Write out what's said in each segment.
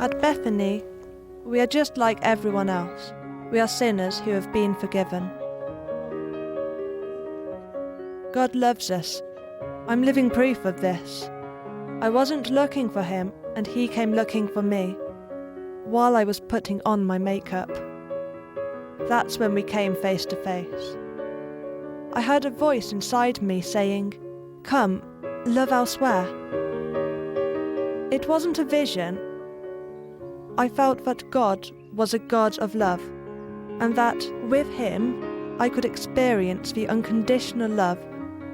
At Bethany, we are just like everyone else. We are sinners who have been forgiven. God loves us. I'm living proof of this. I wasn't looking for him, and he came looking for me, while I was putting on my makeup. That's when we came face to face. I heard a voice inside me saying, "Come, love elsewhere." It wasn't a vision. I felt that God was a God of love, and that with him I could experience the unconditional love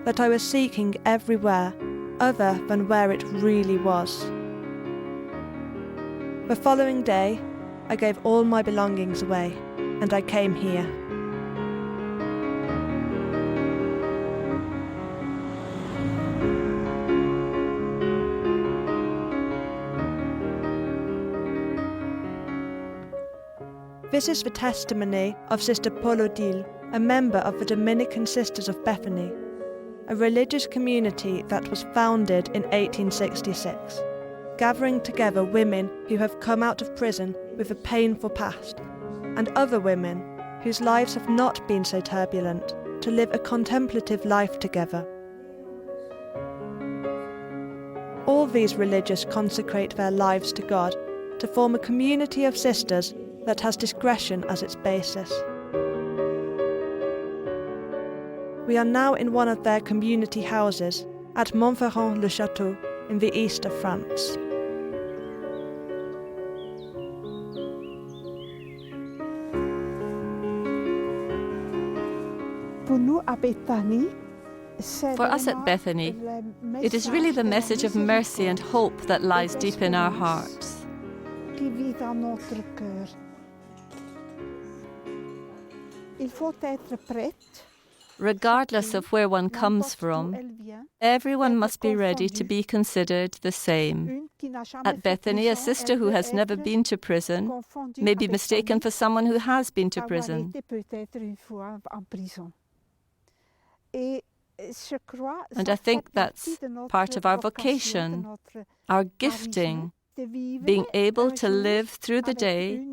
that I was seeking everywhere other than where it really was. The following day, I gave all my belongings away, and I came here. This is the testimony of Sister Paul Odile, a member of the Dominican Sisters of Bethany, a religious community that was founded in 1866, gathering together women who have come out of prison with a painful past, and other women whose lives have not been so turbulent, to live a contemplative life together. All these religious consecrate their lives to God to form a community of sisters that has discretion as its basis. We are now in one of their community houses at Montferrand-le-Château in the east of France. For us at Bethany, it is really the message of mercy and hope that lies deep in our hearts. Regardless of where one comes from, everyone must be ready to be considered the same. At Bethany, a sister who has never been to prison may be mistaken for someone who has been to prison. And I think that's part of our vocation, our gifting, being able to live through the day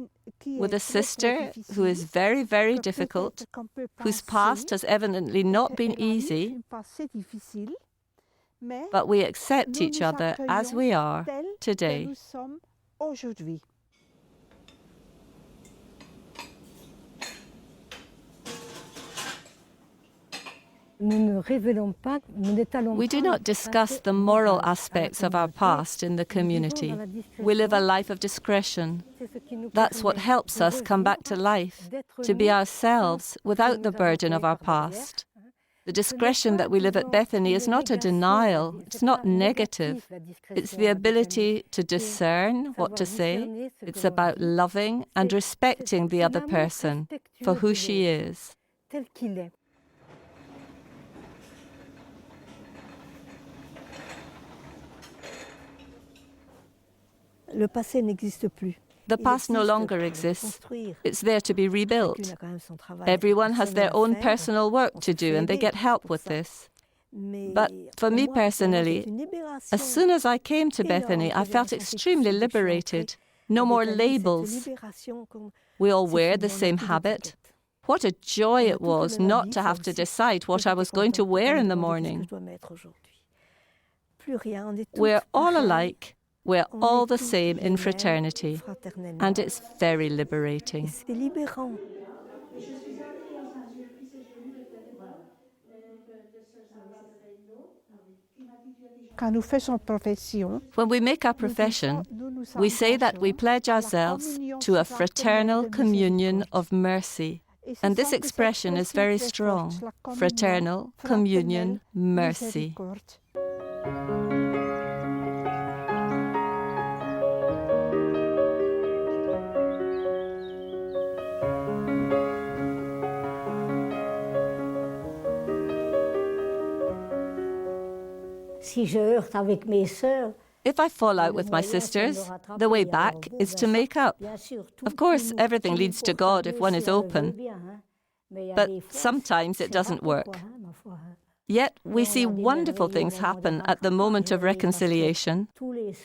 with a sister who is very, very difficult, whose past has evidently not been easy, but we accept each other as we are today. We do not discuss the moral aspects of our past in the community. We live a life of discretion. That's what helps us come back to life, to be ourselves without the burden of our past. The discretion that we live at Bethany is not a denial, it's not negative. It's the ability to discern what to say. It's about loving and respecting the other person for who she is. The past no longer exists. It's there to be rebuilt. Everyone has their own personal work to do, and they get help with this. But for me personally, as soon as I came to Bethany, I felt extremely liberated. No more labels. We all wear the same habit. What a joy it was not to have to decide what I was going to wear in the morning. We're all alike. We're all the same in fraternity, and it's very liberating. When we make our profession, we say that we pledge ourselves to a fraternal communion of mercy. And this expression is very strong. Fraternal communion mercy. If I fall out with my sisters, the way back is to make up. Of course, everything leads to God if one is open, but sometimes it doesn't work. Yet we see wonderful things happen at the moment of reconciliation,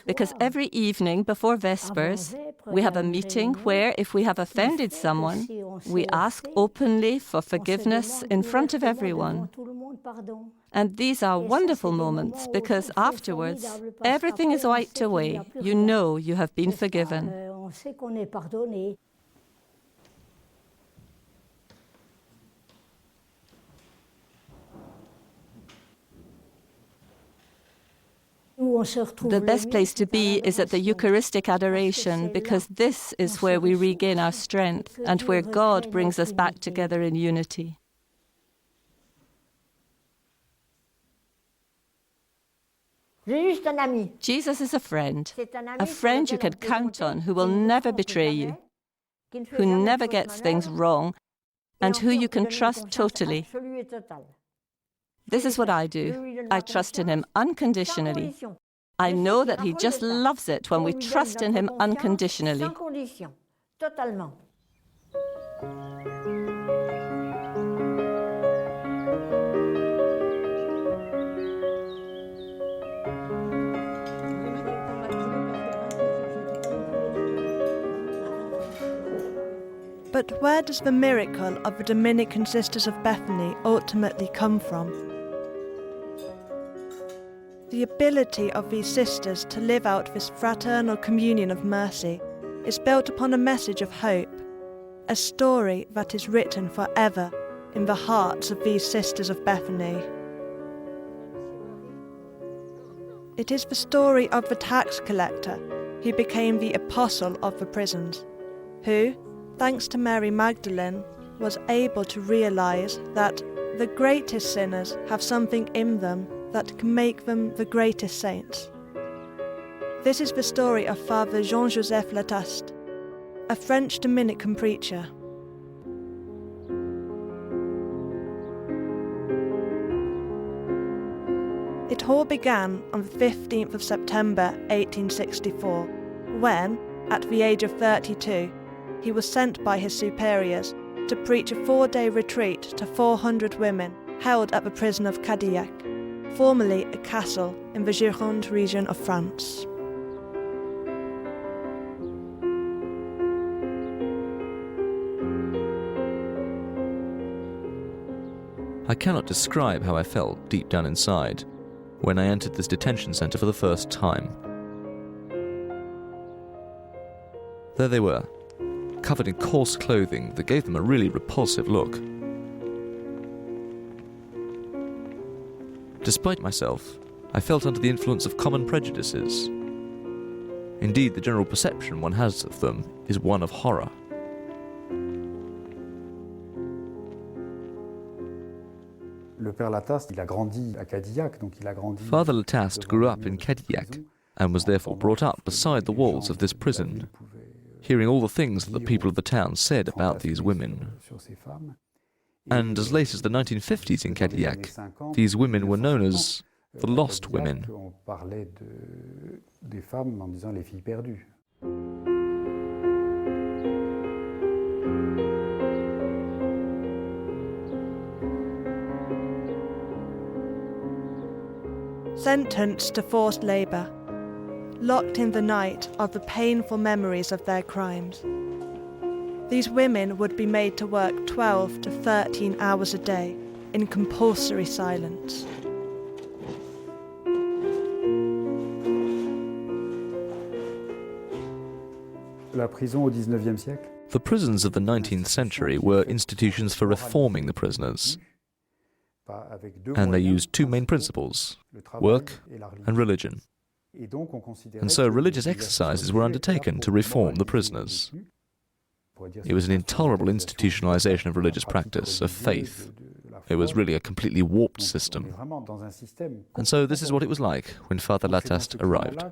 because every evening before Vespers, We have a meeting where, if we have offended someone, we ask openly for forgiveness in front of everyone. And these are wonderful moments because afterwards, everything is wiped away. You know you have been forgiven. The best place to be is at the Eucharistic adoration because this is where we regain our strength and where God brings us back together in unity. Jesus is a friend you can count on, who will never betray you, who never gets things wrong, and who you can trust totally. This is what I do. I trust in him unconditionally. I know that he just loves it when we trust in him unconditionally. But where does the miracle of the Dominican Sisters of Bethany ultimately come from? The ability of these sisters to live out this fraternal communion of mercy is built upon a message of hope, a story that is written forever in the hearts of these Sisters of Bethany. It is the story of the tax collector who became the apostle of the prisons, who, thanks to Mary Magdalene, was able to realize that the greatest sinners have something in them that can make them the greatest saints. This is the story of Father Jean-Joseph Lataste, a French Dominican preacher. It all began on the 15th of September 1864, when, at the age of 32, he was sent by his superiors to preach a 4-day retreat to 400 women held at the prison of Cadillac, formerly a castle in the Gironde region of France. I cannot describe how I felt deep down inside when I entered this detention centre for the first time. There they were, covered in coarse clothing that gave them a really repulsive look. Despite myself, I felt under the influence of common prejudices. Indeed, the general perception one has of them is one of horror. Father Lataste grew up in Cadillac and was therefore brought up beside the walls of this prison, hearing all the things that the people of the town said about these women. And as late as the 1950s in Cadillac, these women were known as the lost women. Sentenced to forced labour, locked in the night of the painful memories of their crimes. These women would be made to work 12 to 13 hours a day in compulsory silence. The prisons of the 19th century were institutions for reforming the prisoners, and they used two main principles: work and religion. And so religious exercises were undertaken to reform the prisoners. It was an intolerable institutionalization of religious practice, of faith. It was really a completely warped system. And so this is what it was like when Father Lataste arrived.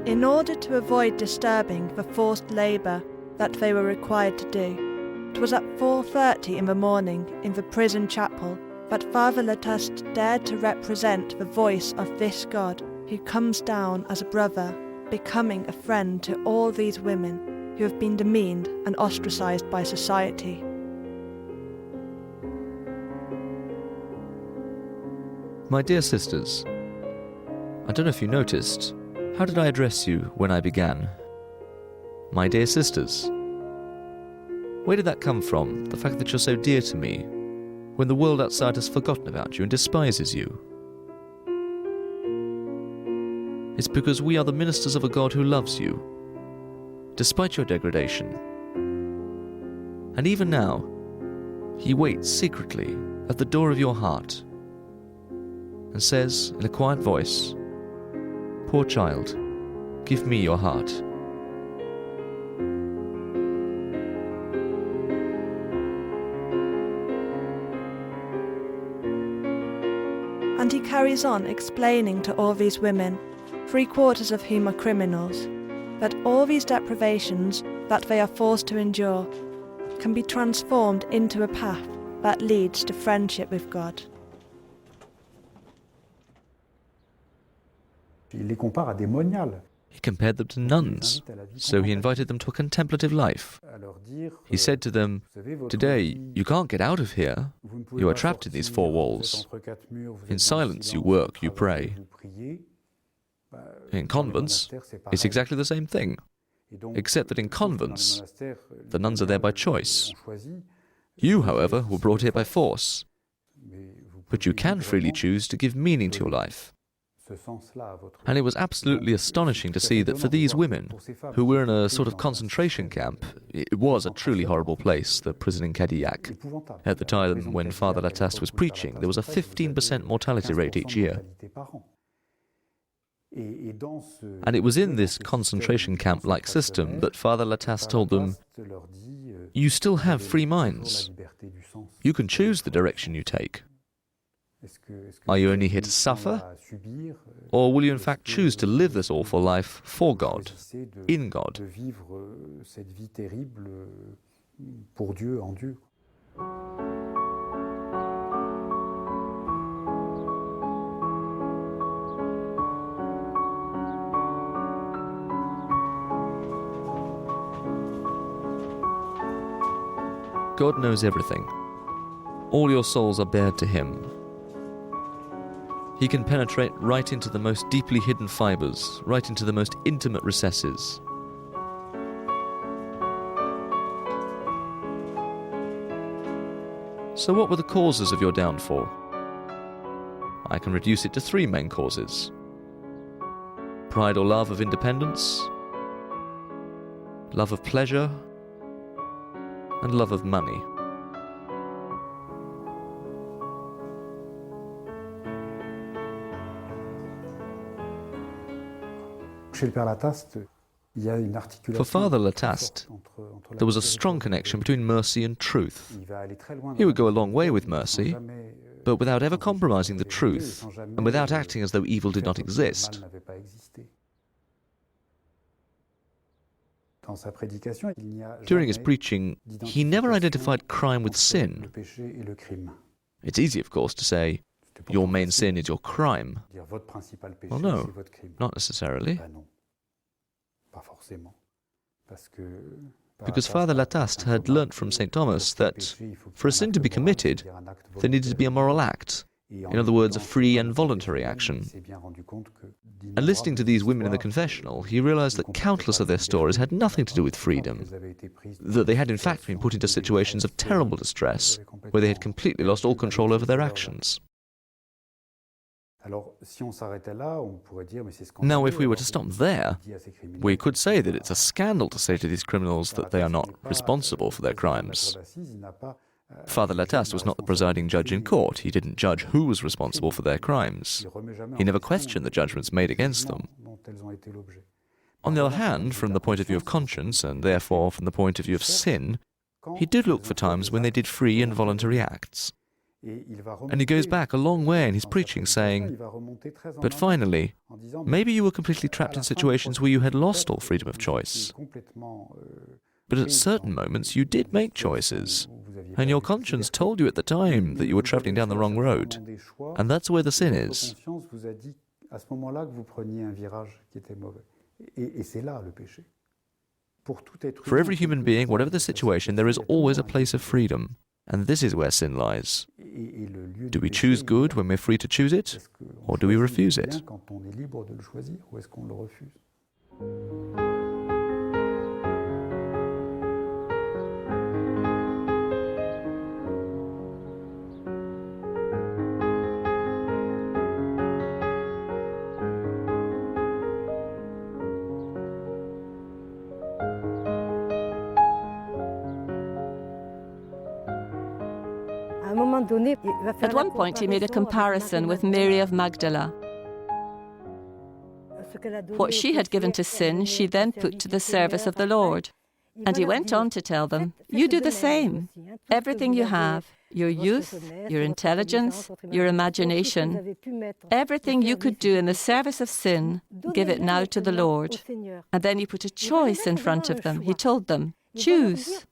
In order to avoid disturbing the forced labour that they were required to do, it was at 4:30 in the morning in the prison chapel that Father Lataste dared to represent the voice of this God who comes down as a brother, becoming a friend to all these women who have been demeaned and ostracised by society. My dear sisters, I don't know if you noticed, how did I address you when I began? My dear sisters. Where did that come from, the fact that you're so dear to me, when the world outside has forgotten about you and despises you? It's because we are the ministers of a God who loves you, despite your degradation. And even now, He waits secretly at the door of your heart and says in a quiet voice, "Poor child, give me your heart." And he carries on explaining to all these women, 3/4 of whom are criminals, that all these deprivations that they are forced to endure can be transformed into a path that leads to friendship with God. Il les compare à des moniales. He compared them to nuns, so he invited them to a contemplative life. He said to them, "Today, you can't get out of here. You are trapped in these 4 walls. In silence you work, you pray." In convents, it's exactly the same thing, except that in convents, the nuns are there by choice. You, however, were brought here by force. But you can freely choose to give meaning to your life. And it was absolutely astonishing to see that for these women, who were in a sort of concentration camp, it was a truly horrible place, the prison in Cadillac. At the time when Father Lataste was preaching, there was a 15% mortality rate each year. And it was in this concentration camp-like system that Father Lataste told them, "You still have free minds. You can choose the direction you take. Are you only here to suffer? Or will you in fact choose to live this awful life for God, in God?" God knows everything. All your souls are bared to Him. He can penetrate right into the most deeply hidden fibers, right into the most intimate recesses. So what were the causes of your downfall? I can reduce it to 3 main causes: pride or love of independence, love of pleasure, and love of money. For Father Lataste, there was a strong connection between mercy and truth. He would go a long way with mercy, but without ever compromising the truth, and without acting as though evil did not exist. During his preaching, he never identified crime with sin. It's easy, of course, to say, "Your main sin is your crime." Well, no, not necessarily. Because Father Lataste had learnt from St. Thomas that for a sin to be committed, there needed to be a moral act. In other words, a free and voluntary action. And listening to these women in the confessional, he realized that countless of their stories had nothing to do with freedom, that they had in fact been put into situations of terrible distress, where they had completely lost all control over their actions. Now, if we were to stop there, we could say that it's a scandal to say to these criminals that they are not responsible for their crimes. Father Lataste was not the presiding judge in court. He didn't judge who was responsible for their crimes. He never questioned the judgments made against them. On the other hand, from the point of view of conscience, and therefore from the point of view of sin, he did look for times when they did free and voluntary acts. And he goes back a long way in his preaching, saying, "But finally, maybe you were completely trapped in situations where you had lost all freedom of choice. But at certain moments you did make choices, and your conscience told you at the time that you were traveling down the wrong road. And that's where the sin is." For every human being, whatever the situation, there is always a place of freedom. And this is where sin lies. Do we choose good when we're free to choose it, or do we refuse it? At one point, he made a comparison with Mary of Magdala. What she had given to sin, she then put to the service of the Lord. And he went on to tell them, you do the same. Everything you have, your youth, your intelligence, your imagination, everything you could do in the service of sin, give it now to the Lord. And then he put a choice in front of them. He told them, choose.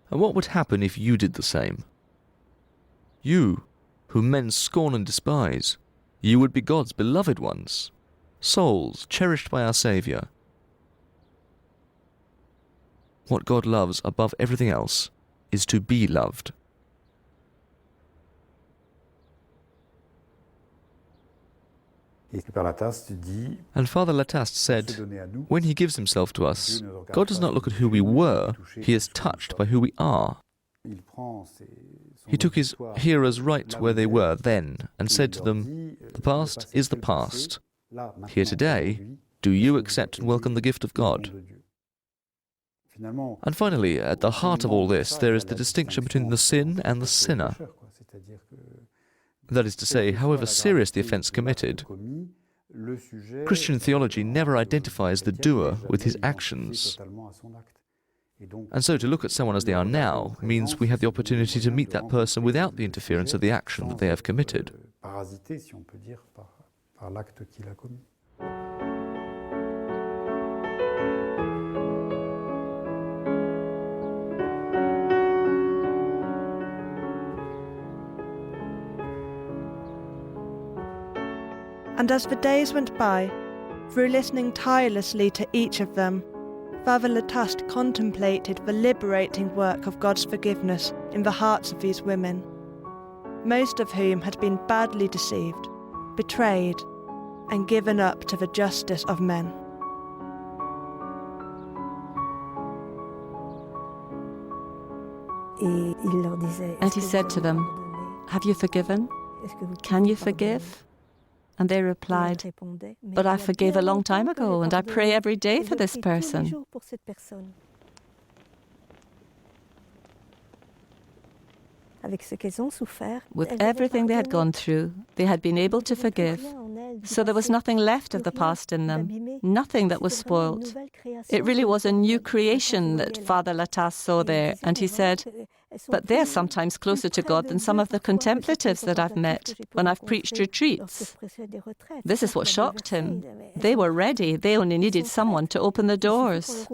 And what would happen if you did the same? You, whom men scorn and despise, you would be God's beloved ones, souls cherished by our Saviour. What God loves above everything else is to be loved. And Father Lataste said, when he gives himself to us, God does not look at who we were, he is touched by who we are. He took his hearers right where they were then and said to them, the past is the past. Here today, do you accept and welcome the gift of God? And finally, at the heart of all this, there is the distinction between the sin and the sinner. That is to say, however serious the offence committed, Christian theology never identifies the doer with his actions. And so to look at someone as they are now means we have the opportunity to meet that person without the interference of the action that they have committed. And as the days went by, through listening tirelessly to each of them, Father Lataste contemplated the liberating work of God's forgiveness in the hearts of these women, most of whom had been badly deceived, betrayed, and given up to the justice of men. And he said to them, have you forgiven? Can you forgive? And they replied, but I forgave a long time ago, and I pray every day for this person. With everything they had gone through, they had been able to forgive. So there was nothing left of the past in them, nothing that was spoilt. It really was a new creation that Father Lataste saw there, and he said, but they're sometimes closer to God than some of the contemplatives that I've met when I've preached retreats. This is what shocked him. They were ready, they only needed someone to open the doors.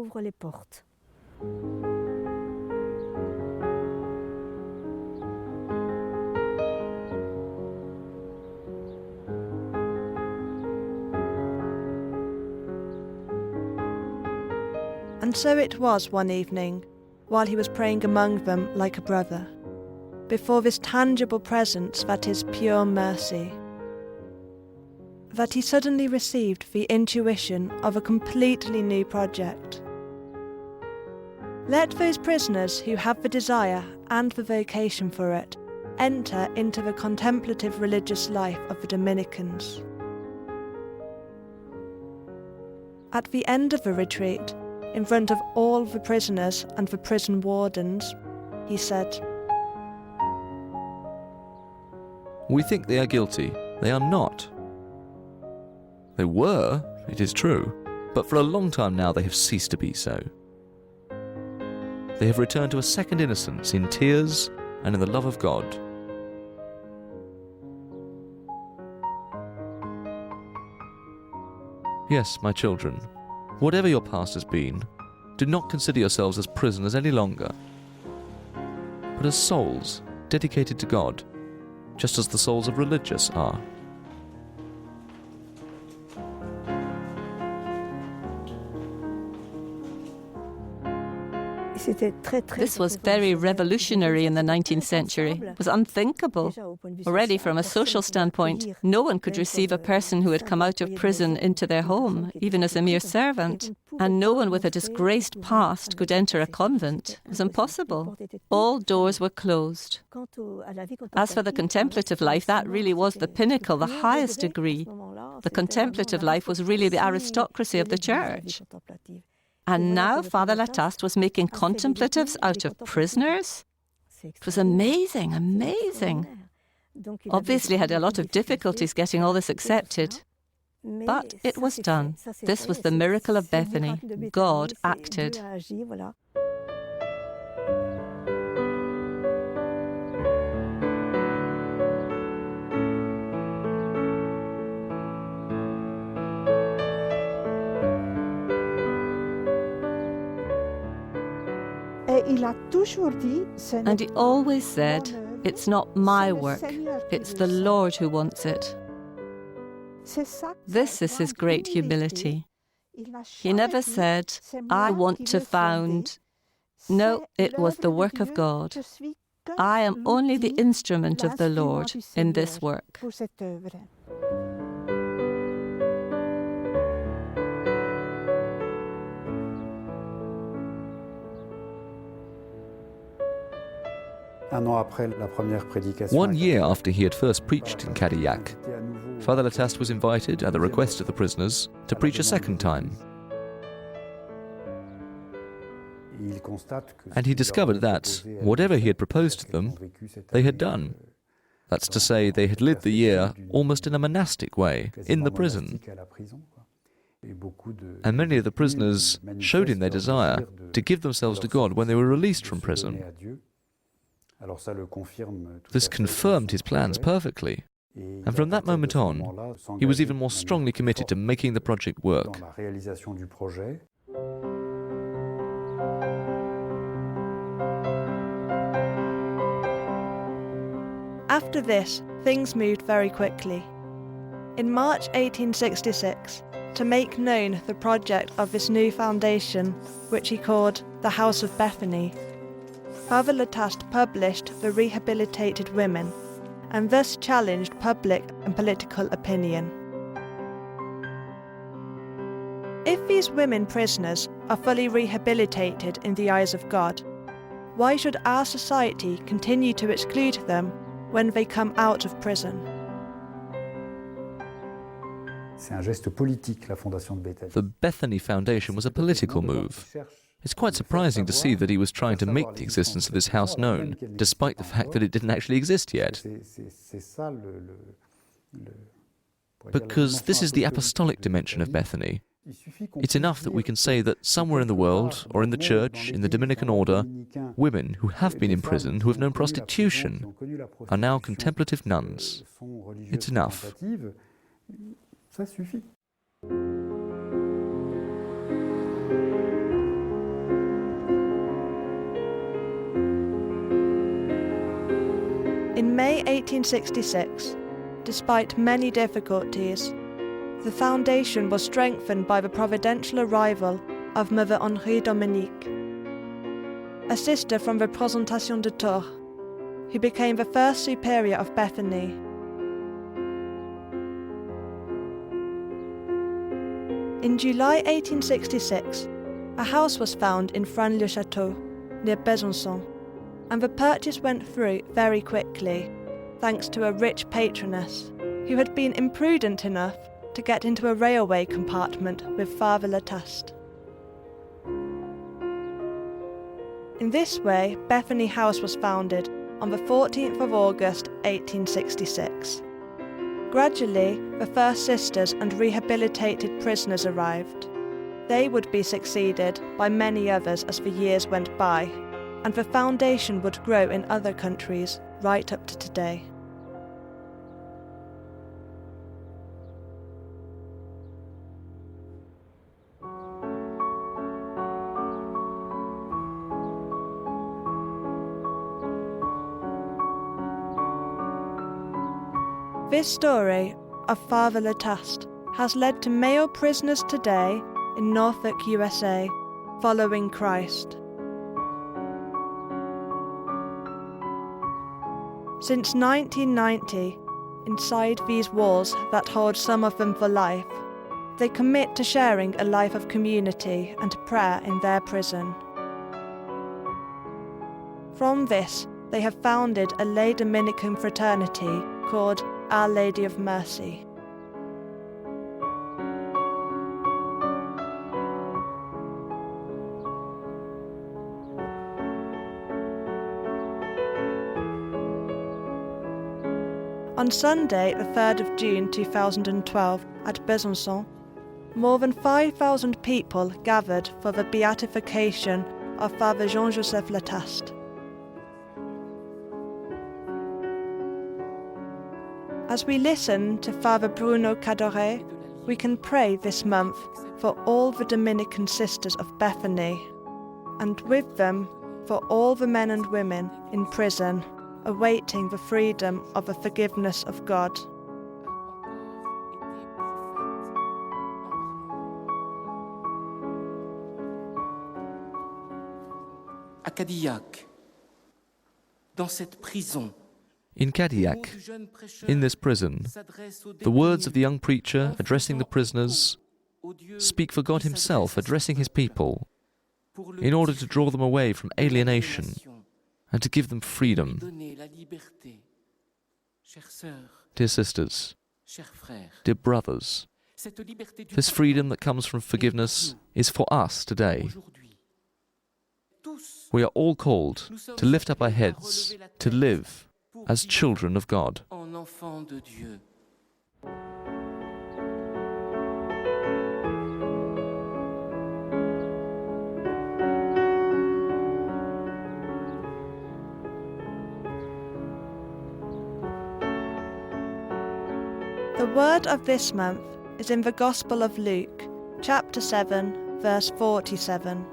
And so it was one evening, while he was praying among them like a brother, before this tangible presence that is pure mercy, that he suddenly received the intuition of a completely new project. Let those prisoners who have the desire and the vocation for it enter into the contemplative religious life of the Dominicans. At the end of the retreat, in front of all the prisoners and the prison wardens, he said, we think they are guilty. They are not. They were, it is true, but for a long time now they have ceased to be so. They have returned to a second innocence in tears and in the love of God. Yes, my children, whatever your past has been, do not consider yourselves as prisoners any longer, but as souls dedicated to God, just as the souls of religious are. This was very revolutionary in the 19th century. It was unthinkable. Already from a social standpoint, no one could receive a person who had come out of prison into their home, even as a mere servant. And no one with a disgraced past could enter a convent. It was impossible. All doors were closed. As for the contemplative life, that really was the pinnacle, the highest degree. The contemplative life was really the aristocracy of the church. And now Father Lataste was making contemplatives out of prisoners? It was amazing, amazing. Obviously had a lot of difficulties getting all this accepted. But it was done. This was the miracle of Bethany. God acted. And he always said, "It's not my work, it's the Lord who wants it." This is his great humility. He never said, "I want to found." No, it was the work of God. I am only the instrument of the Lord in this work. One year after he had first preached in Cadillac, Father Lataste was invited, at the request of the prisoners, to preach a second time. And he discovered that, whatever he had proposed to them, they had done. That's to say, they had lived the year almost in a monastic way, in the prison. And many of the prisoners showed him their desire to give themselves to God when they were released from prison. This confirmed his plans perfectly. And from that moment on, he was even more strongly committed to making the project work. After this, things moved very quickly. In March 1866, to make known the project of this new foundation, which he called the House of Bethany, Father Lataste published The Rehabilitated Women, and thus challenged public and political opinion. If these women prisoners are fully rehabilitated in the eyes of God, why should our society continue to exclude them when they come out of prison? The Bethany Foundation was a political move. It's quite surprising to see that he was trying to make the existence of this house known, despite the fact that it didn't actually exist yet. Because this is the apostolic dimension of Bethany. It's enough that we can say that somewhere in the world, or in the church, in the Dominican order, women who have been in prison, who have known prostitution, are now contemplative nuns. It's enough. In May 1866, despite many difficulties, the foundation was strengthened by the providential arrival of Mother Henri Dominique, a sister from the Présentation de Tours, who became the first superior of Bethany. In July 1866, a house was found in Fresnes-le-Château, near Besançon, and the purchase went through very quickly, thanks to a rich patroness who had been imprudent enough to get into a railway compartment with Father Lataste. In this way, Bethany House was founded on the 14th of August 1866. Gradually, the first sisters and rehabilitated prisoners arrived. They would be succeeded by many others as the years went by, and the foundation would grow in other countries right up to today. This story of Father Lataste has led to male prisoners today in Norfolk, USA, following Christ. Since 1990, inside these walls that hold some of them for life, they commit to sharing a life of community and prayer in their prison. From this, they have founded a lay Dominican fraternity called Our Lady of Mercy. On Sunday, the 3rd of June 2012, at Besançon, more than 5,000 people gathered for the beatification of Father Jean-Joseph Lataste. As we listen to Father Bruno Cadoret, we can pray this month for all the Dominican Sisters of Bethany, and with them for all the men and women in prison awaiting the freedom of the forgiveness of God. À Cadillac, dans cette prison, In Cadillac, in this prison, the words of the young preacher addressing the prisoners speak for God himself addressing his people in order to draw them away from alienation and to give them freedom. Dear sisters, dear brothers, this freedom that comes from forgiveness is for us today. We are all called to lift up our heads, to live as children of God. The word of this month is in the Gospel of Luke, chapter 7, verse 47.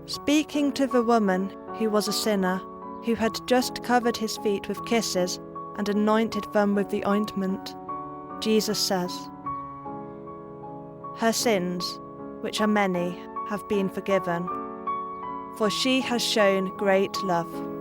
Speaking to the woman who was a sinner, who had just covered his feet with kisses and anointed them with the ointment, Jesus says, "Her sins, which are many, have been forgiven, for she has shown great love."